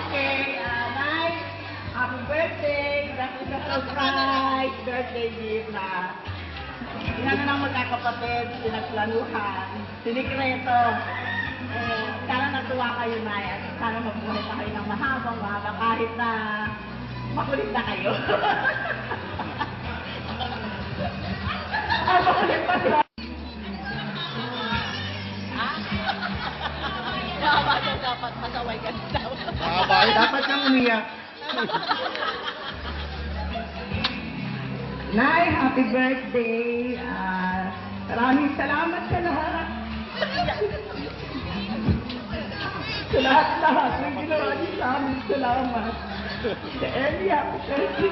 Okay, Nay, happy birthday! That's a surprise birthday gift na inano ng magkakapatid, pinagplanuhan, sinikreto. Sana natuwa kayo, Nay, at sana mabuhay pa kayo ng mahabang mahaba kahit na makulit na kayo. Makulit pa siya. Dapat masaway ka daw. Dapat kang umiyak. Nay, happy birthday! Maraming salamat sa lahat. Sa lahat-lahat ng ginawa niyo sa amin. Salamat. Sa Ellie, happy birthday.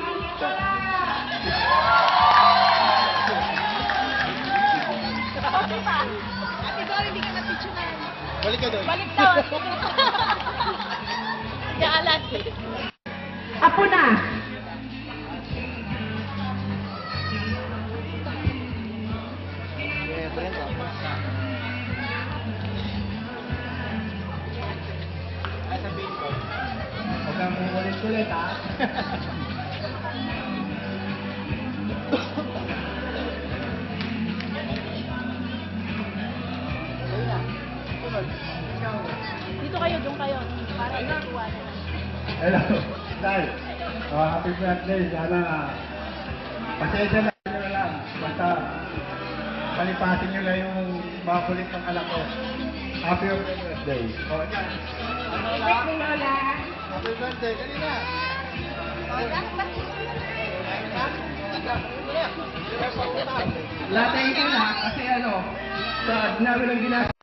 Ate Dor, hindi ka napicturean. Balik ka doon. Balik daw. Yaalat. Apo na! Huwag kang ulit-ulit, ha? Dito kayo, doon kayo. Para ituwan. Hello, Dal. Happy birthday. Sana pasensya na nyo na lang. Basta palipasin nyo na yung mga kulit ng anak ko. Happy birthday. Oh, yan. Happy Lola! Happy birthday. Kanina. Latay ko na kasi sa dinawi ng ginagawa.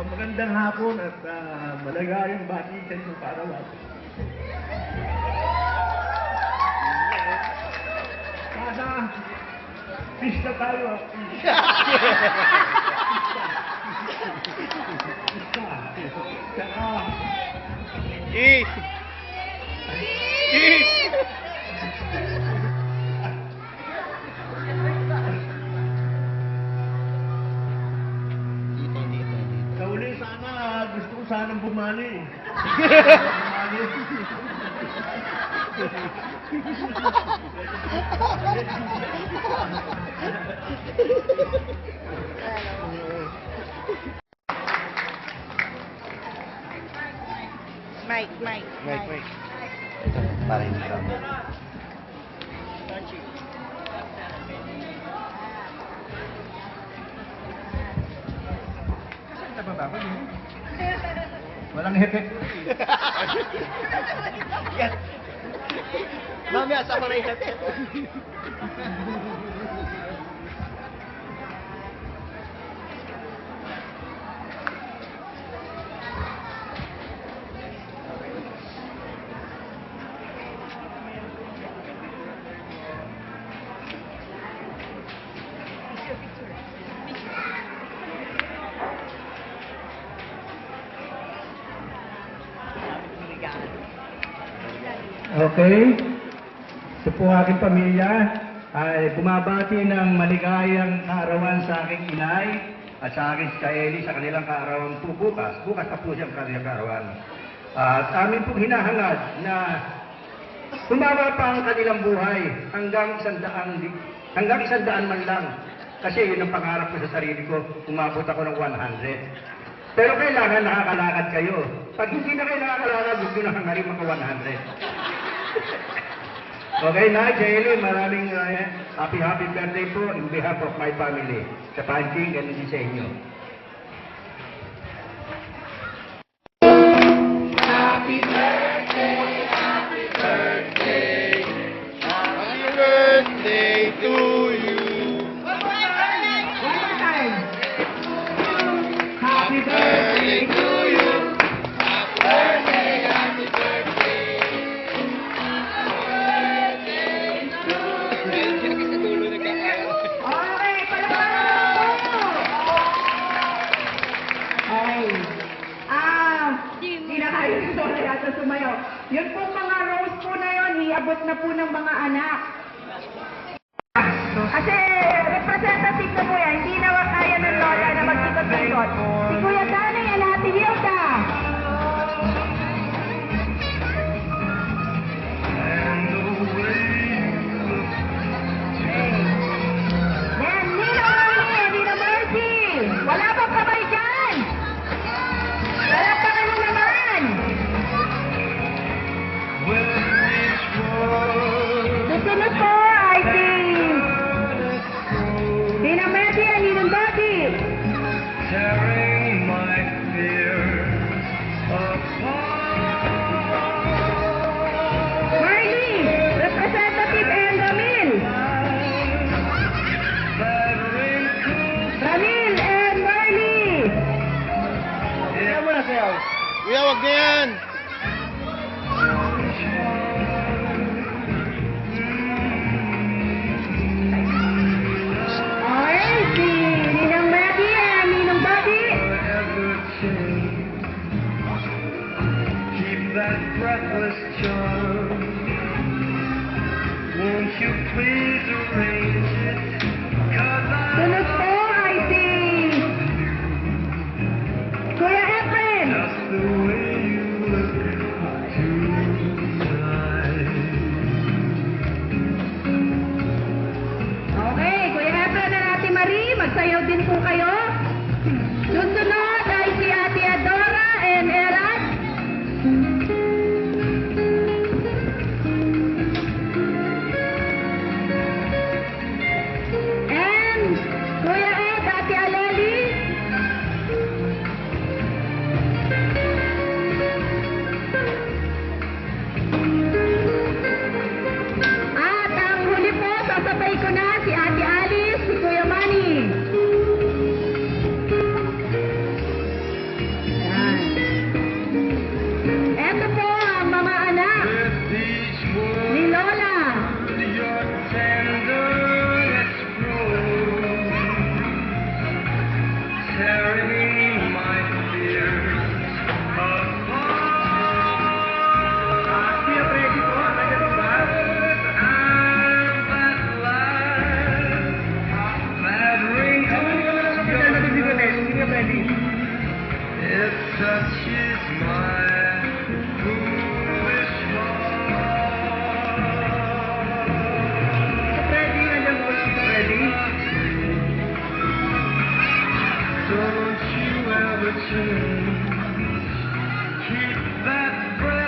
Magandang hapon at maligayang batikan yung kaarawan. Sana, pista tayo. Pista. Saka, sa uli sana, gusto ko sanang bumali. Mike. Parang hindi ka. Walang hete. Mamaya sa mga hete. Okay. Ito po aking pamilya ay bumabati ng maligayang kaarawan sa aking inay at sa aking si Kaeli sa kanilang kaarawan po bukas. Bukas pa po siyang kanilang kaarawan. At amin po hinahangad na tumama pa ang kanilang buhay hanggang 100 man lang. Kasi yun ang pangarap ko sa sarili ko, umabot ako ng 100. Pero kailangan nakakalakad kayo. Pag hindi na kayo nakakalakad, gusto na hangarin maka 100. Okay, na, Jaeli, maraming happy birthday po in behalf of my family. Sa Panching, ganun din sa inyo. Happy birthday, happy pong mga rose po na yon, iabot na po ng mga anak. Kasi representative na po yan, hindi na kaya ng lola na magkikot-ikot. Si Kuya Danny and Ate Hilda. Then, Nino Marley and Nino Mercy. Wala bang kamay dyan? Wala pa ka na naman. Susunod po ay si Nino Mercy and Nino Mercy. Tearing my fears apart. Marley, Representative Engamil. Ramil and Marley. Kuya, wag na yan. Okay, si Ninang Mercy and Ninong Bobby. Keep that breathless charm. Won't you please arrange it? 'Cause Sunod po ay si Kuya Efren. just the way you look tonight. Okay, Kuya Efren and Ate Marie, magsayaw din po kayo. Susunod ay si Ate Adora and Erat. And Kuya Ed, Ate Aleli. At ang huli po, sasabay ko na si Ate Alice, si Kuya Manny. Ayan. Eto po ang mga anak With each word ni Lola. your tenderness grows, tearing my fears apart. And that light, that wrinkles your it touches my foolish heart. Don't you ever change. Keep that breath.